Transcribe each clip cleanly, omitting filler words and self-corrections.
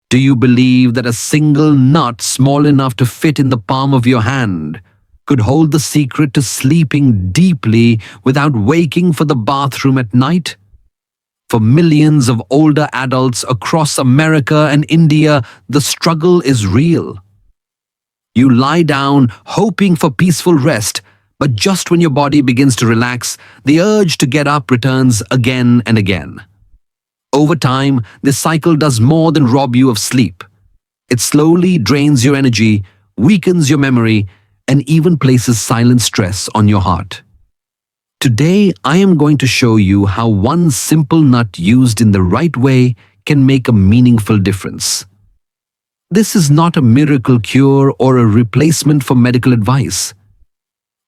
Do you believe that a single nut small enough to fit in the palm of your hand could hold the secret to sleeping deeply without waking for the bathroom at night? For millions of older adults across America and India, the struggle is real. You lie down hoping for peaceful rest, but just when your body begins to relax, the urge to get up returns again and again. Over time, this cycle does more than rob you of sleep. It slowly drains your energy, weakens your memory, and even places silent stress on your heart. Today, I am going to show you how one simple nut used in the right way can make a meaningful difference. This is not a miracle cure or a replacement for medical advice.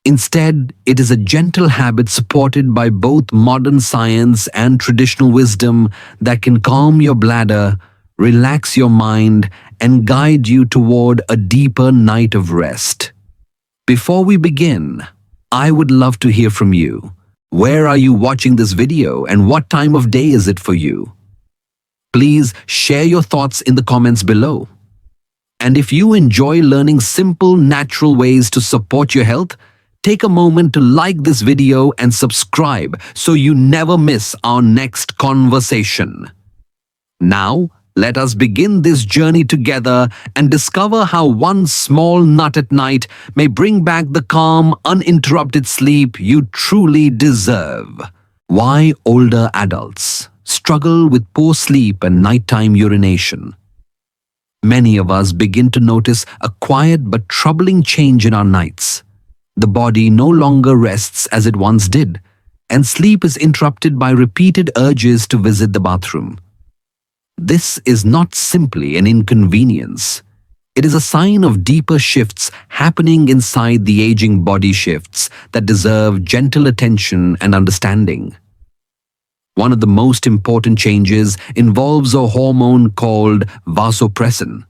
Instead, it is a gentle habit supported by both modern science and traditional wisdom that can calm your bladder, relax your mind, and guide you toward a deeper night of rest. Before we begin, I would love to hear from you. Where are you watching this video and what time of day is it for you? Please share your thoughts in the comments below. And if you enjoy learning simple, natural ways to support your health, take a moment to like this video and subscribe so you never miss our next conversation. Now, let us begin this journey together and discover how one small nut at night may bring back the calm, uninterrupted sleep you truly deserve. Why older adults struggle with poor sleep and nighttime urination. Many of us begin to notice a quiet but troubling change in our nights. The body no longer rests as it once did, and sleep is interrupted by repeated urges to visit the bathroom. This is not simply an inconvenience. It is a sign of deeper shifts happening inside the aging body, shifts that deserve gentle attention and understanding. One of the most important changes involves a hormone called vasopressin.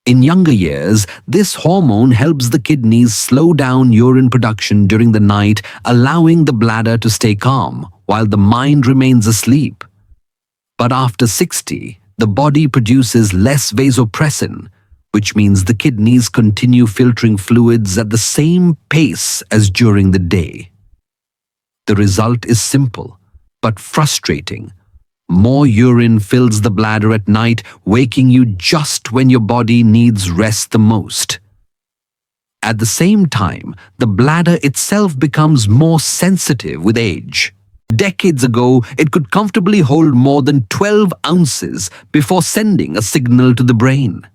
In younger years, this hormone helps the kidneys slow down urine production during the night, allowing the bladder to stay calm while the mind remains asleep. But after 60, the body produces less vasopressin, which means the kidneys continue filtering fluids at the same pace as during the day. The result is simple, but frustrating. More urine fills the bladder at night, waking you just when your body needs rest the most. At the same time, the bladder itself becomes more sensitive with age. Decades ago, it could comfortably hold more than 12 ounces before sending a signal to the brain.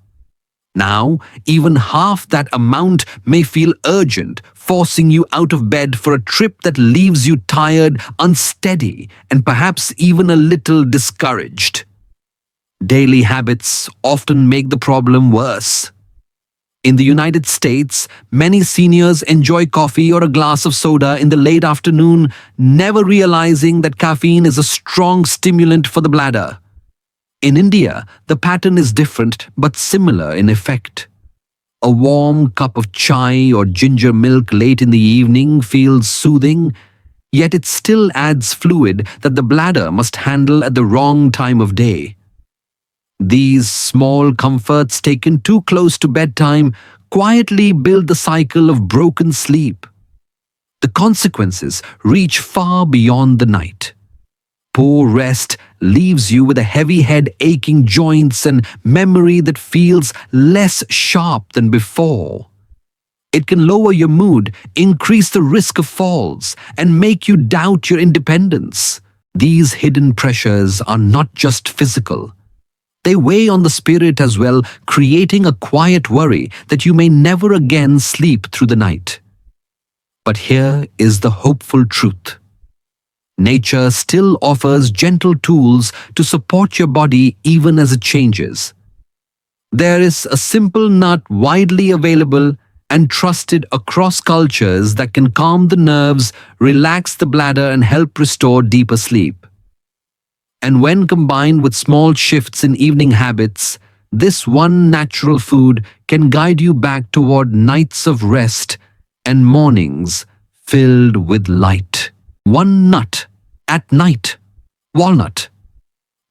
Now, even half that amount may feel urgent, forcing you out of bed for a trip that leaves you tired, unsteady, and perhaps even a little discouraged. Daily habits often make the problem worse. In the United States, many seniors enjoy coffee or a glass of soda in the late afternoon, never realizing that caffeine is a strong stimulant for the bladder. In India, the pattern is different but similar in effect. A warm cup of chai or ginger milk late in the evening feels soothing, yet it still adds fluid that the bladder must handle at the wrong time of day. These small comforts taken too close to bedtime quietly build the cycle of broken sleep. The consequences reach far beyond the night. Poor rest leaves you with a heavy head, aching joints, and memory that feels less sharp than before. It can lower your mood, increase the risk of falls, and make you doubt your independence. These hidden pressures are not just physical. They weigh on the spirit as well, creating a quiet worry that you may never again sleep through the night. But here is the hopeful truth. Nature still offers gentle tools to support your body even as it changes. There is a simple nut widely available and trusted across cultures that can calm the nerves, relax the bladder, and help restore deeper sleep. And when combined with small shifts in evening habits, this one natural food can guide you back toward nights of rest and mornings filled with light. One nut at night. Walnut.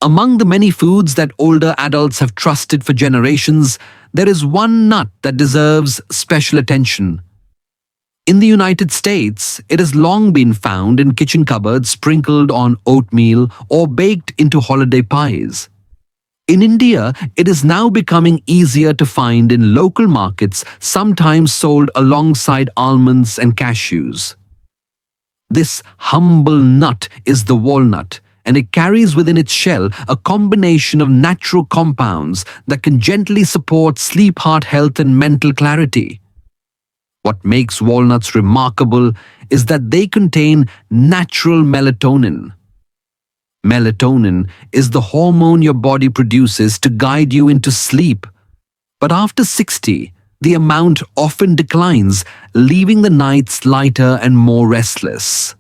Among the many foods that older adults have trusted for generations, there is one nut that deserves special attention. In the United States, it has long been found in kitchen cupboards sprinkled on oatmeal or baked into holiday pies. In India, it is now becoming easier to find in local markets, sometimes sold alongside almonds and cashews. This humble nut is the walnut, and it carries within its shell a combination of natural compounds that can gently support sleep, heart health, and mental clarity. What makes walnuts remarkable is that they contain natural melatonin. Melatonin is the hormone your body produces to guide you into sleep. But after 60, the amount often declines, leaving the nights lighter and more restless.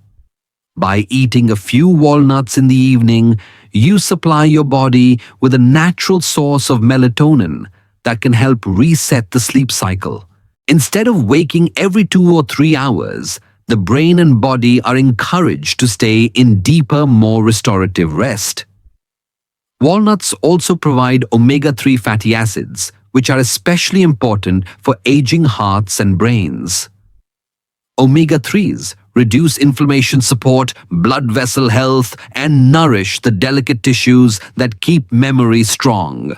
By eating a few walnuts in the evening, you supply your body with a natural source of melatonin that can help reset the sleep cycle. Instead of waking every 2 or 3 hours, the brain and body are encouraged to stay in deeper, more restorative rest. Walnuts also provide omega-3 fatty acids, which are especially important for aging hearts and brains. Omega-3s reduce inflammation, support blood vessel health, and nourish the delicate tissues that keep memory strong.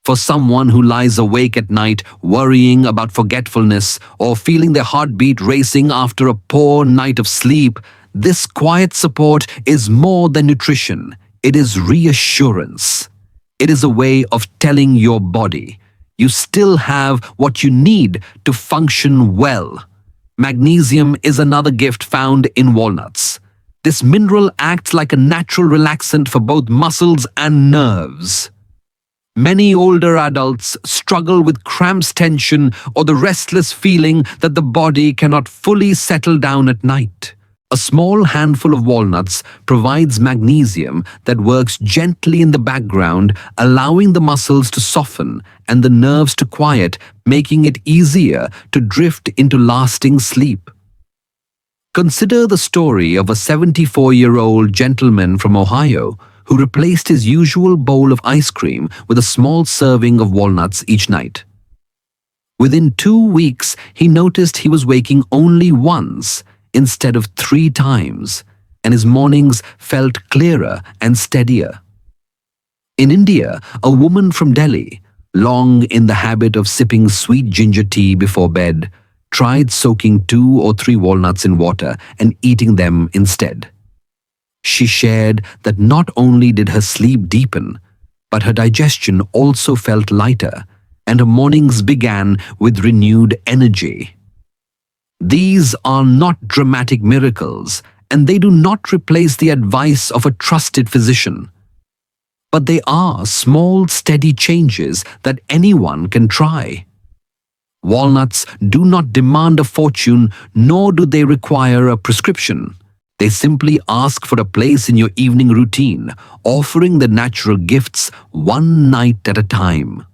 For someone who lies awake at night worrying about forgetfulness or feeling their heartbeat racing after a poor night of sleep, this quiet support is more than nutrition. It is reassurance. It is a way of telling your body, you still have what you need to function well. Magnesium is another gift found in walnuts. This mineral acts like a natural relaxant for both muscles and nerves. Many older adults struggle with cramps, tension, or the restless feeling that the body cannot fully settle down at night. A small handful of walnuts provides magnesium that works gently in the background, allowing the muscles to soften and the nerves to quiet, making it easier to drift into lasting sleep. Consider the story of a 74-year-old gentleman from Ohio who replaced his usual bowl of ice cream with a small serving of walnuts each night. Within 2 weeks, he noticed he was waking only once instead of 3 times, and his mornings felt clearer and steadier. In India, a woman from Delhi, long in the habit of sipping sweet ginger tea before bed, tried soaking 2 or 3 walnuts in water and eating them instead. She shared that not only did her sleep deepen, but her digestion also felt lighter, and her mornings began with renewed energy. These are not dramatic miracles, and they do not replace the advice of a trusted physician. But they are small, steady changes that anyone can try. Walnuts do not demand a fortune, nor do they require a prescription. They simply ask for a place in your evening routine, offering the natural gifts one night at a time.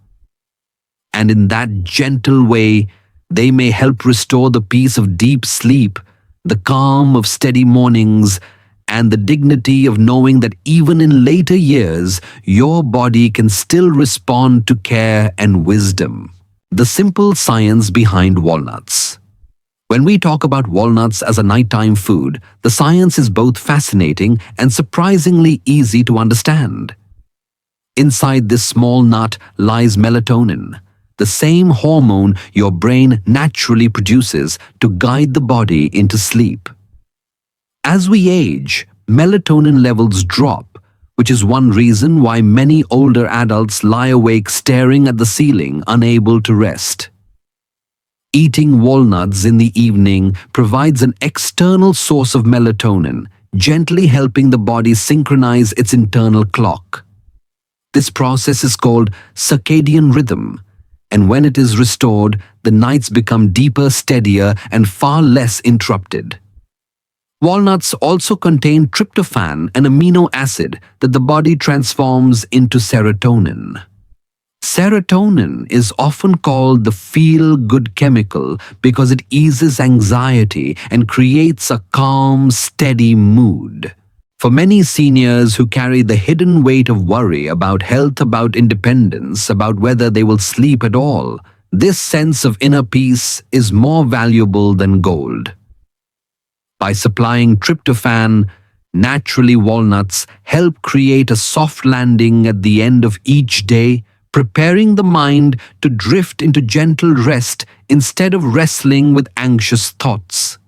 And in that gentle way, they may help restore the peace of deep sleep, the calm of steady mornings, and the dignity of knowing that even in later years, your body can still respond to care and wisdom. The simple science behind walnuts. When we talk about walnuts as a nighttime food, the science is both fascinating and surprisingly easy to understand. Inside this small nut lies melatonin, the same hormone your brain naturally produces to guide the body into sleep. As we age, melatonin levels drop, which is one reason why many older adults lie awake staring at the ceiling, unable to rest. Eating walnuts in the evening provides an external source of melatonin, gently helping the body synchronize its internal clock. This process is called circadian rhythm, and when it is restored, the nights become deeper, steadier, and far less interrupted. Walnuts also contain tryptophan, an amino acid that the body transforms into serotonin. Serotonin is often called the feel-good chemical because it eases anxiety and creates a calm, steady mood. For many seniors who carry the hidden weight of worry about health, about independence, about whether they will sleep at all, this sense of inner peace is more valuable than gold. By supplying tryptophan, naturally walnuts help create a soft landing at the end of each day, preparing the mind to drift into gentle rest instead of wrestling with anxious thoughts.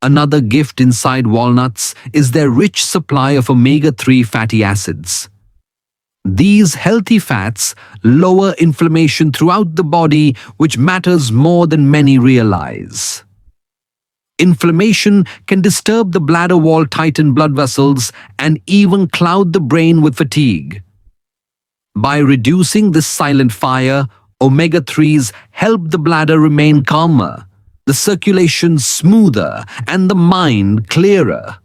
Another gift inside walnuts is their rich supply of omega-3 fatty acids. These healthy fats lower inflammation throughout the body, which matters more than many realize. Inflammation can disturb the bladder wall, tighten blood vessels, and even cloud the brain with fatigue. By reducing this silent fire, omega-3s help the bladder remain calmer, the circulation smoother, and the mind clearer.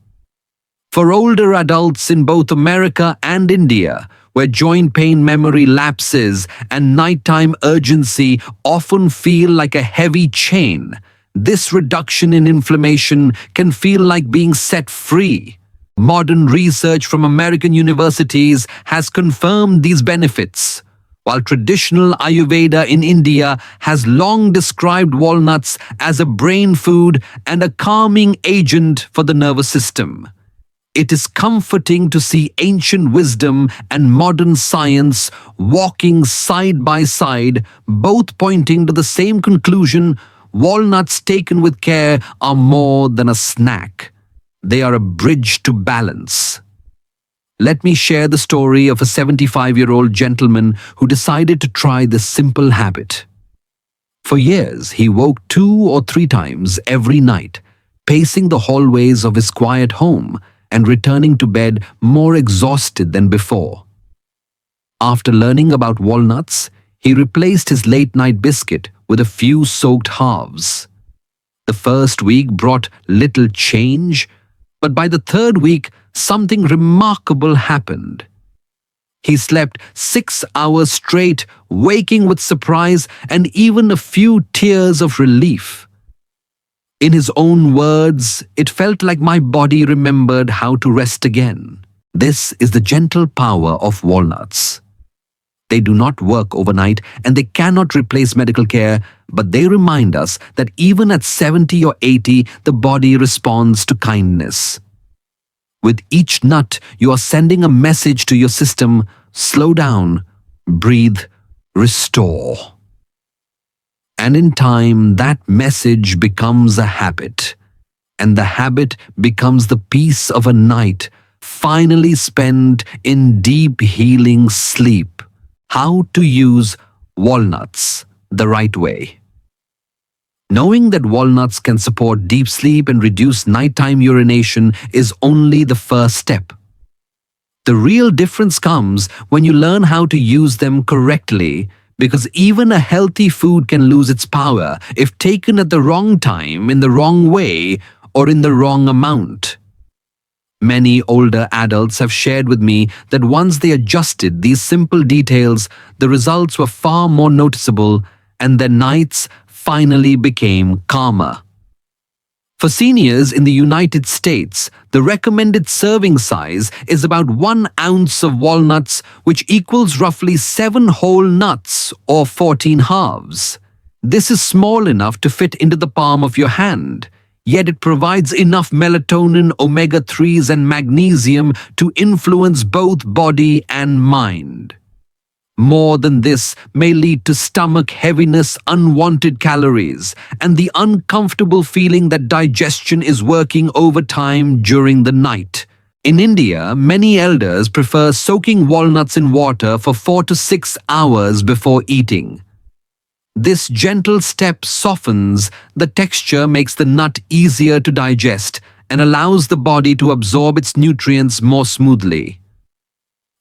For older adults in both America and India, where joint pain, memory lapses, and nighttime urgency often feel like a heavy chain, this reduction in inflammation can feel like being set free. Modern research from American universities has confirmed these benefits, while traditional Ayurveda in India has long described walnuts as a brain food and a calming agent for the nervous system. It is comforting to see ancient wisdom and modern science walking side by side, both pointing to the same conclusion: walnuts taken with care are more than a snack. They are a bridge to balance. Let me share the story of a 75-year-old gentleman who decided to try this simple habit. For years, he woke 2 or 3 times every night, pacing the hallways of his quiet home and returning to bed more exhausted than before. After learning about walnuts, he replaced his late-night biscuit with a few soaked halves. The first week brought little change, but by the third week, something remarkable happened. He slept 6 hours straight, waking with surprise and even a few tears of relief. In his own words, it felt like my body remembered how to rest again. This is the gentle power of walnuts. They do not work overnight and they cannot replace medical care, but they remind us that even at 70 or 80, the body responds to kindness. With each nut, you are sending a message to your system: slow down, breathe, restore. And in time, that message becomes a habit. And the habit becomes the peace of a night finally spent in deep healing sleep. How to use walnuts the right way. Knowing that walnuts can support deep sleep and reduce nighttime urination is only the first step. The real difference comes when you learn how to use them correctly, because even a healthy food can lose its power if taken at the wrong time, in the wrong way, or in the wrong amount. Many older adults have shared with me that once they adjusted these simple details, the results were far more noticeable and their nights finally became calmer. For seniors in the United States, the recommended serving size is about 1 ounce of walnuts, which equals roughly 7 whole nuts or 14 halves. This is small enough to fit into the palm of your hand. Yet it provides enough melatonin, omega-3s, and magnesium to influence both body and mind. More than this may lead to stomach heaviness, unwanted calories, and the uncomfortable feeling that digestion is working overtime during the night. In India, many elders prefer soaking walnuts in water for 4 to 6 hours before eating. This gentle step softens the texture, makes the nut easier to digest, and allows the body to absorb its nutrients more smoothly.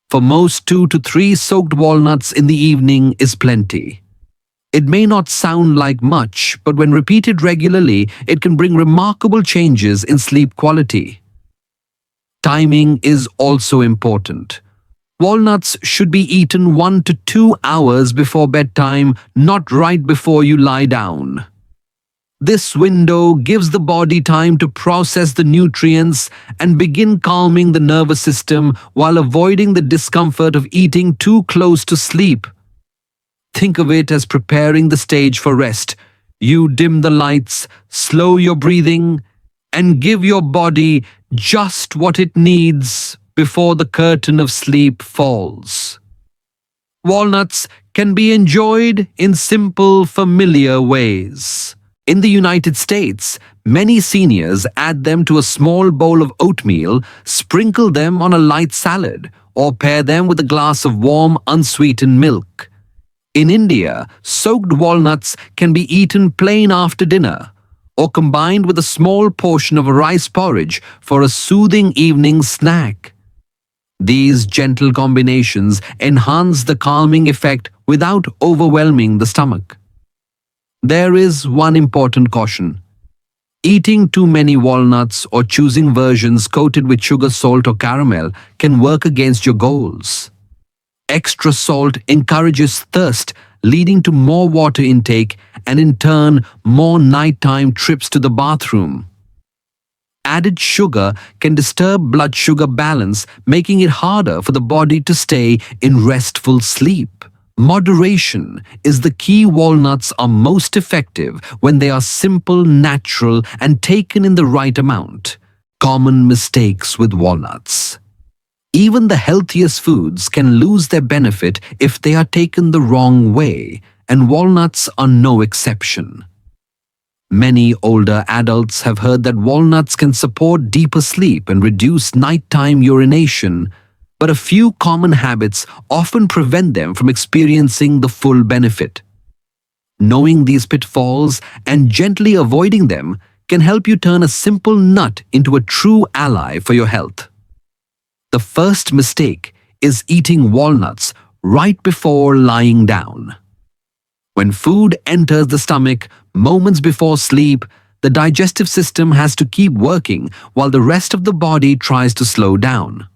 For most, 2 to 3 soaked walnuts in the evening is plenty. It may not sound like much, but when repeated regularly, it can bring remarkable changes in sleep quality. Timing is also important. Walnuts should be eaten 1 to 2 hours before bedtime, not right before you lie down. This window gives the body time to process the nutrients and begin calming the nervous system while avoiding the discomfort of eating too close to sleep. Think of it as preparing the stage for rest. You dim the lights, slow your breathing, and give your body just what it needs before the curtain of sleep falls. Walnuts can be enjoyed in simple, familiar ways. In the United States, many seniors add them to a small bowl of oatmeal, sprinkle them on a light salad, or pair them with a glass of warm, unsweetened milk. In India, soaked walnuts can be eaten plain after dinner, or combined with a small portion of a rice porridge for a soothing evening snack. These gentle combinations enhance the calming effect without overwhelming the stomach. There is one important caution. Eating too many walnuts or choosing versions coated with sugar, salt, or caramel can work against your goals. Extra salt encourages thirst, leading to more water intake and in turn more nighttime trips to the bathroom. Added sugar can disturb blood sugar balance, making it harder for the body to stay in restful sleep. Moderation is the key. Walnuts are most effective when they are simple, natural, and taken in the right amount. Common mistakes with walnuts. Even the healthiest foods can lose their benefit if they are taken the wrong way, and walnuts are no exception. Many older adults have heard that walnuts can support deeper sleep and reduce nighttime urination, but a few common habits often prevent them from experiencing the full benefit. Knowing these pitfalls and gently avoiding them can help you turn a simple nut into a true ally for your health. The first mistake is eating walnuts right before lying down. When food enters the stomach moments before sleep, the digestive system has to keep working while the rest of the body tries to slow down.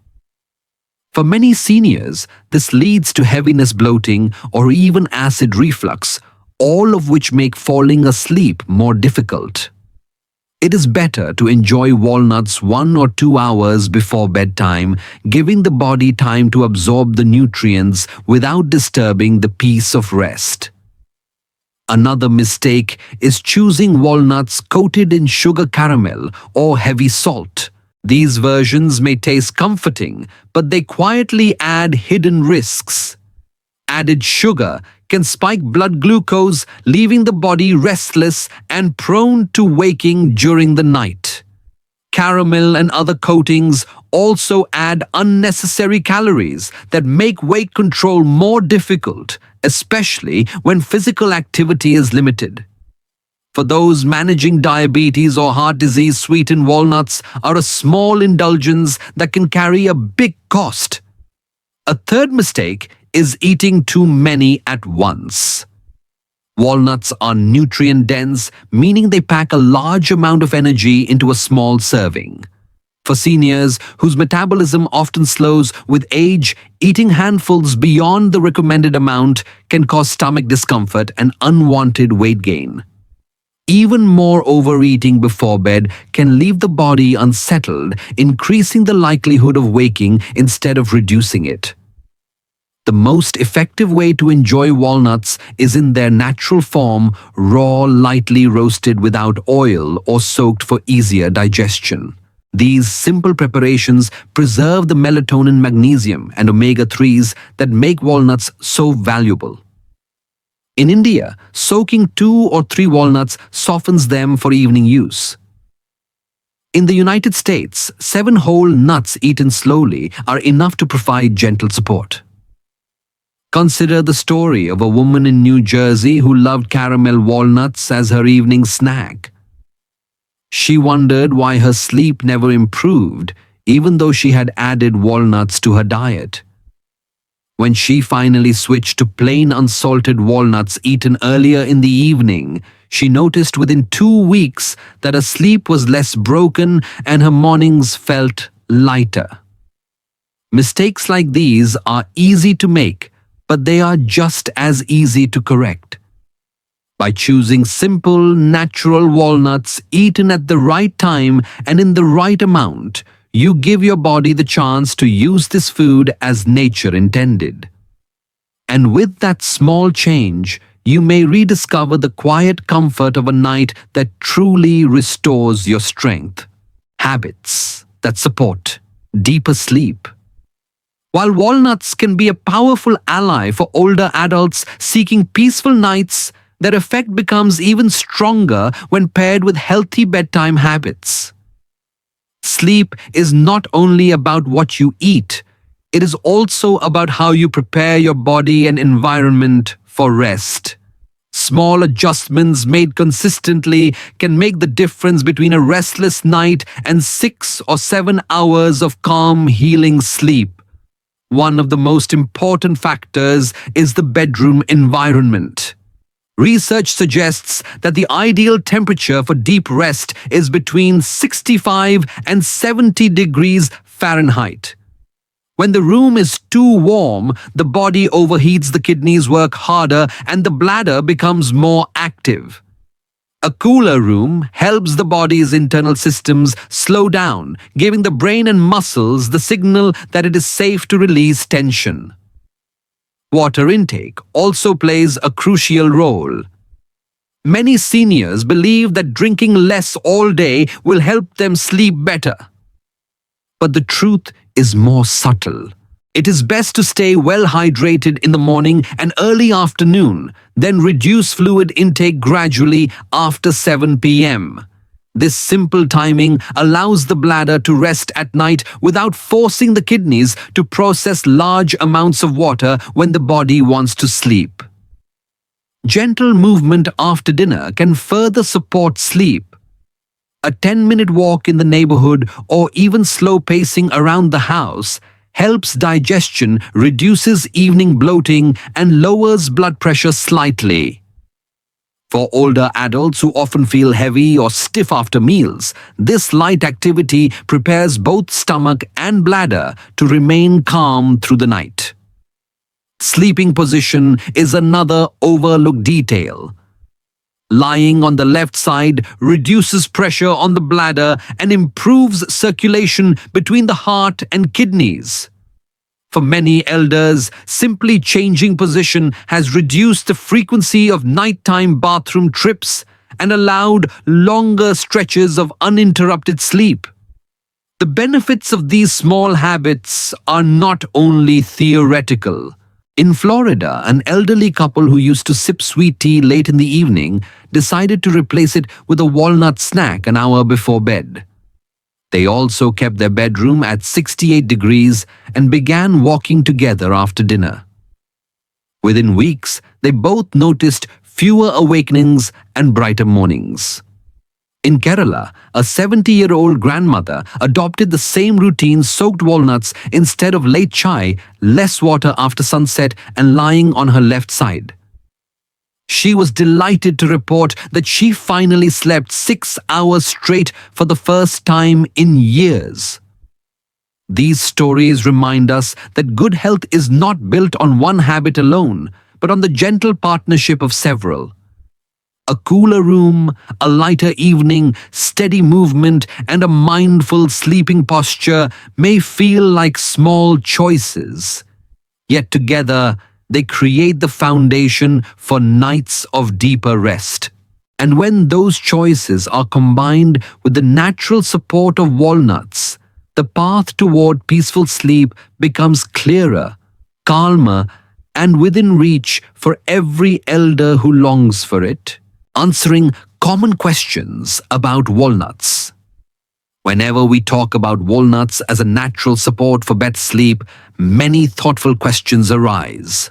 For many seniors, this leads to heaviness, bloating, or even acid reflux, all of which make falling asleep more difficult. It is better to enjoy walnuts 1 or 2 hours before bedtime, giving the body time to absorb the nutrients without disturbing the peace of rest. Another mistake is choosing walnuts coated in sugar, caramel, or heavy salt. These versions may taste comforting, but they quietly add hidden risks. Added sugar can spike blood glucose, leaving the body restless and prone to waking during the night. Caramel and other coatings also add unnecessary calories that make weight control more difficult, especially when physical activity is limited. For those managing diabetes or heart disease, sweetened walnuts are a small indulgence that can carry a big cost. A third mistake is eating too many at once. Walnuts are nutrient-dense, meaning they pack a large amount of energy into a small serving. For seniors whose metabolism often slows with age, eating handfuls beyond the recommended amount can cause stomach discomfort and unwanted weight gain. Even more overeating before bed can leave the body unsettled, increasing the likelihood of waking instead of reducing it. The most effective way to enjoy walnuts is in their natural form, raw, lightly roasted without oil or soaked for easier digestion. These simple preparations preserve the melatonin, magnesium, and omega-3s that make walnuts so valuable. In India, soaking 2 or 3 walnuts softens them for evening use. In the United States, 7 whole nuts eaten slowly are enough to provide gentle support. Consider the story of a woman in New Jersey who loved caramel walnuts as her evening snack. She wondered why her sleep never improved, even though she had added walnuts to her diet. When she finally switched to plain unsalted walnuts eaten earlier in the evening, she noticed within 2 weeks that her sleep was less broken and her mornings felt lighter. Mistakes like these are easy to make, but they are just as easy to correct. By choosing simple, natural walnuts eaten at the right time and in the right amount, you give your body the chance to use this food as nature intended. And with that small change, you may rediscover the quiet comfort of a night that truly restores your strength. Habits that support deeper sleep. While walnuts can be a powerful ally for older adults seeking peaceful nights, their effect becomes even stronger when paired with healthy bedtime habits. Sleep is not only about what you eat, it is also about how you prepare your body and environment for rest. Small adjustments made consistently can make the difference between a restless night and 6 or 7 hours of calm, healing sleep. One of the most important factors is the bedroom environment. Research suggests that the ideal temperature for deep rest is between 65 and 70 degrees Fahrenheit. When the room is too warm, the body overheats, the kidneys work harder, and the bladder becomes more active. A cooler room helps the body's internal systems slow down, giving the brain and muscles the signal that it is safe to release tension. Water intake also plays a crucial role. Many seniors believe that drinking less all day will help them sleep better. But the truth is more subtle. It is best to stay well hydrated in the morning and early afternoon, then reduce fluid intake gradually after 7 p.m. This simple timing allows the bladder to rest at night without forcing the kidneys to process large amounts of water when the body wants to sleep. Gentle movement after dinner can further support sleep. A 10-minute walk in the neighborhood or even slow pacing around the house helps digestion, reduces evening bloating, and lowers blood pressure slightly. For older adults who often feel heavy or stiff after meals, this light activity prepares both stomach and bladder to remain calm through the night. Sleeping position is another overlooked detail. Lying on the left side reduces pressure on the bladder and improves circulation between the heart and kidneys. For many elders, simply changing position has reduced the frequency of nighttime bathroom trips and allowed longer stretches of uninterrupted sleep. The benefits of these small habits are not only theoretical. In Florida, an elderly couple who used to sip sweet tea late in the evening decided to replace it with a walnut snack an hour before bed. They also kept their bedroom at 68 degrees and began walking together after dinner. Within weeks, they both noticed fewer awakenings and brighter mornings. In Kerala, a 70-year-old grandmother adopted the same routine: soaked walnuts instead of late chai, less water after sunset, and lying on her left side. She was delighted to report that she finally slept 6 hours straight for the first time in years. These stories remind us that good health is not built on one habit alone, but on the gentle partnership of several. A cooler room, a lighter evening, steady movement, and a mindful sleeping posture may feel like small choices. Yet together, they create the foundation for nights of deeper rest. And when those choices are combined with the natural support of walnuts, the path toward peaceful sleep becomes clearer, calmer, and within reach for every elder who longs for it. Answering common questions about walnuts. Whenever we talk about walnuts as a natural support for better sleep, many thoughtful questions arise.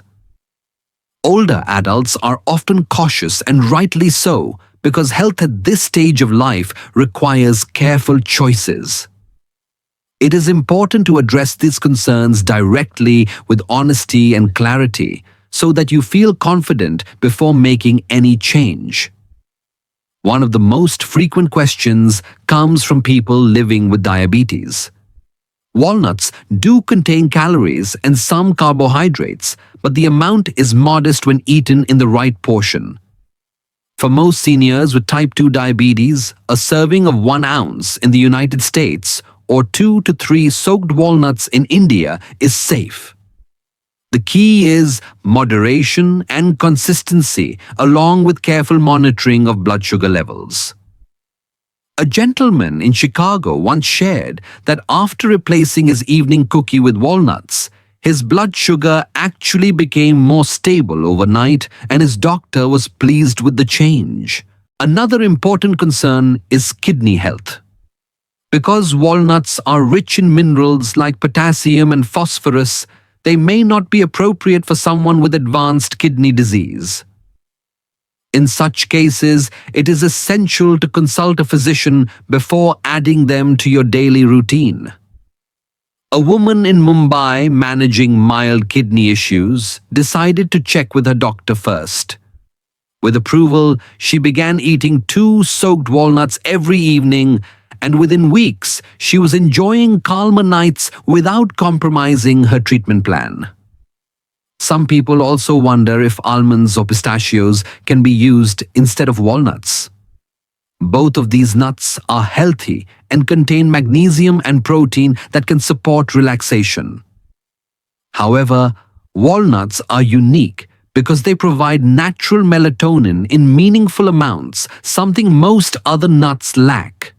Older adults are often cautious, and rightly so, because health at this stage of life requires careful choices. It is important to address these concerns directly with honesty and clarity so that you feel confident before making any change. One of the most frequent questions comes from people living with diabetes. Walnuts do contain calories and some carbohydrates, but the amount is modest when eaten in the right portion. For most seniors with type 2 diabetes, a serving of 1 ounce in the United States or 2 to 3 soaked walnuts in India is safe. The key is moderation and consistency, along with careful monitoring of blood sugar levels. A gentleman in Chicago once shared that after replacing his evening cookie with walnuts, his blood sugar actually became more stable overnight, and his doctor was pleased with the change. Another important concern is kidney health. Because walnuts are rich in minerals like potassium and phosphorus, they may not be appropriate for someone with advanced kidney disease. In such cases, it is essential to consult a physician before adding them to your daily routine. A woman in Mumbai managing mild kidney issues decided to check with her doctor first. With approval, she began eating 2 soaked walnuts every evening, and within weeks, she was enjoying calmer nights without compromising her treatment plan. Some people also wonder if almonds or pistachios can be used instead of walnuts. Both of these nuts are healthy and contain magnesium and protein that can support relaxation. However, walnuts are unique because they provide natural melatonin in meaningful amounts, something most other nuts lack.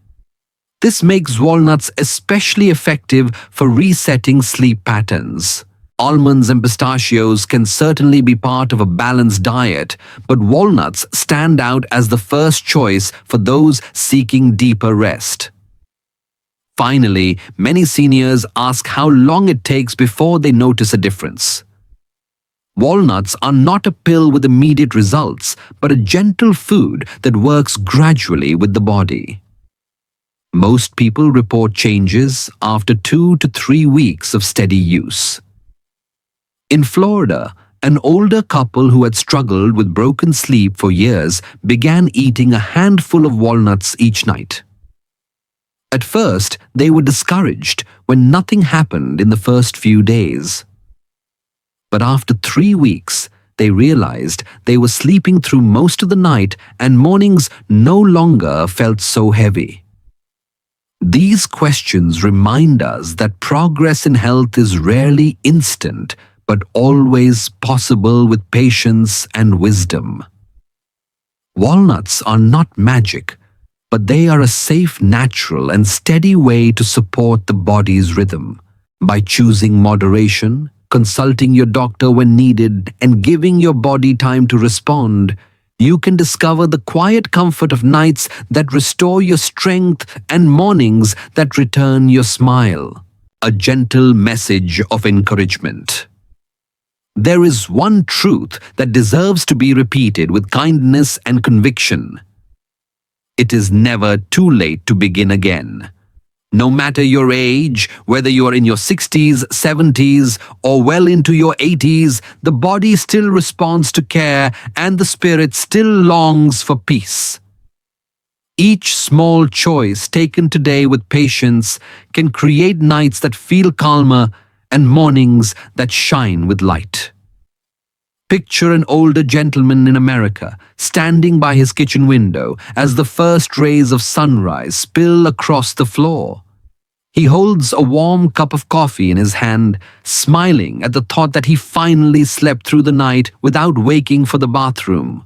This makes walnuts especially effective for resetting sleep patterns. Almonds and pistachios can certainly be part of a balanced diet, but walnuts stand out as the first choice for those seeking deeper rest. Finally, many seniors ask how long it takes before they notice a difference. Walnuts are not a pill with immediate results, but a gentle food that works gradually with the body. Most people report changes after 2 to 3 weeks of steady use. In Florida, an older couple who had struggled with broken sleep for years began eating a handful of walnuts each night. At first, they were discouraged when nothing happened in the first few days. But after 3 weeks, they realized they were sleeping through most of the night and mornings no longer felt so heavy. These questions remind us that progress in health is rarely instant, but always possible with patience and wisdom. Walnuts are not magic, but they are a safe, natural, and steady way to support the body's rhythm. By choosing moderation, consulting your doctor when needed, and giving your body time to respond, you can discover the quiet comfort of nights that restore your strength and mornings that return your smile. A gentle message of encouragement. There is one truth that deserves to be repeated with kindness and conviction. It is never too late to begin again. No matter your age, whether you are in your 60s, 70s, or well into your 80s, the body still responds to care and the spirit still longs for peace. Each small choice taken today with patience can create nights that feel calmer and mornings that shine with light. Picture an older gentleman in America standing by his kitchen window as the first rays of sunrise spill across the floor. He holds a warm cup of coffee in his hand, smiling at the thought that he finally slept through the night without waking for the bathroom.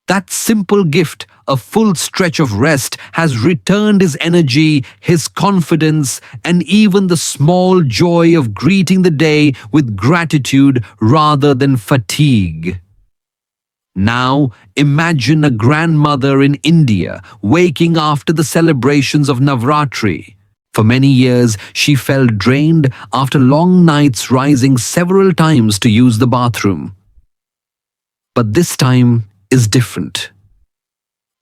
That simple gift, a full stretch of rest, has returned his energy, his confidence, and even the small joy of greeting the day with gratitude rather than fatigue. Now, imagine a grandmother in India waking after the celebrations of Navratri. For many years, she felt drained after long nights, rising several times to use the bathroom. But this time is different.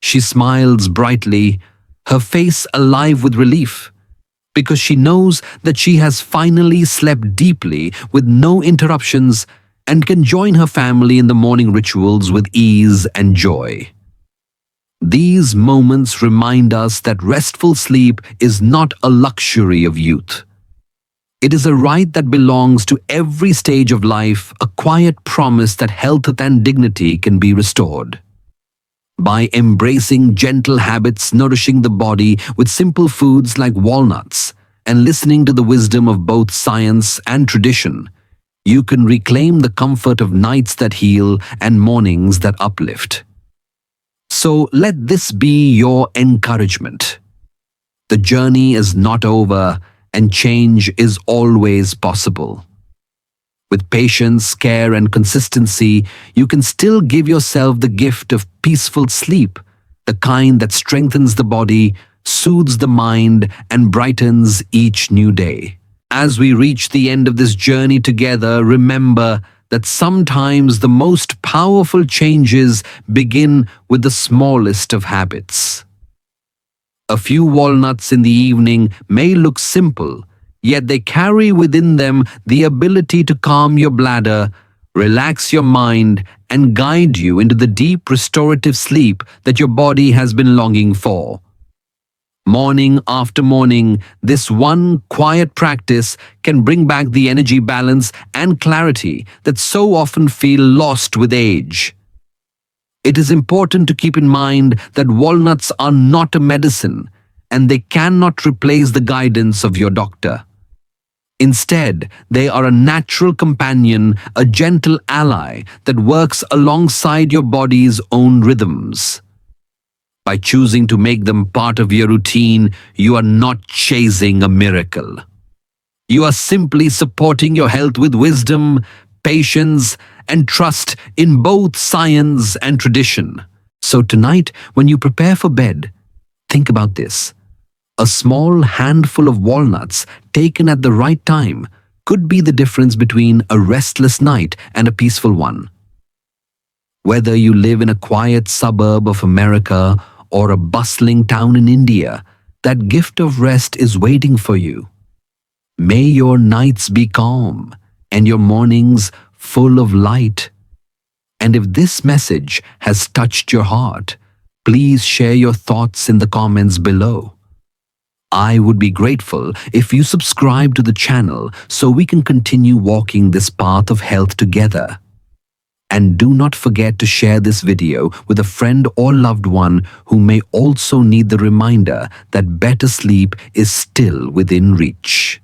She smiles brightly, her face alive with relief, because she knows that she has finally slept deeply with no interruptions and can join her family in the morning rituals with ease and joy. These moments remind us that restful sleep is not a luxury of youth. It is a right that belongs to every stage of life, a quiet promise that health and dignity can be restored. By embracing gentle habits nourishing the body with simple foods like walnuts and listening to the wisdom of both science and tradition, you can reclaim the comfort of nights that heal and mornings that uplift. So let this be your encouragement. The journey is not over and change is always possible. With patience, care, and consistency, you can still give yourself the gift of peaceful sleep, the kind that strengthens the body, soothes the mind, and brightens each new day. As we reach the end of this journey together, remember that sometimes the most powerful changes begin with the smallest of habits. A few walnuts in the evening may look simple, yet they carry within them the ability to calm your bladder, relax your mind, and guide you into the deep restorative sleep that your body has been longing for. Morning after morning, this one quiet practice can bring back the energy balance and clarity that so often feel lost with age. It is important to keep in mind that walnuts are not a medicine, and they cannot replace the guidance of your doctor. Instead, they are a natural companion, a gentle ally that works alongside your body's own rhythms. By choosing to make them part of your routine, you are not chasing a miracle. You are simply supporting your health with wisdom, patience, and trust in both science and tradition. So tonight, when you prepare for bed, think about this. A small handful of walnuts taken at the right time could be the difference between a restless night and a peaceful one. Whether you live in a quiet suburb of America or a bustling town in India, that gift of rest is waiting for you. May your nights be calm and your mornings full of light. And if this message has touched your heart, please share your thoughts in the comments below. I would be grateful if you subscribe to the channel so we can continue walking this path of health together. And do not forget to share this video with a friend or loved one who may also need the reminder that better sleep is still within reach.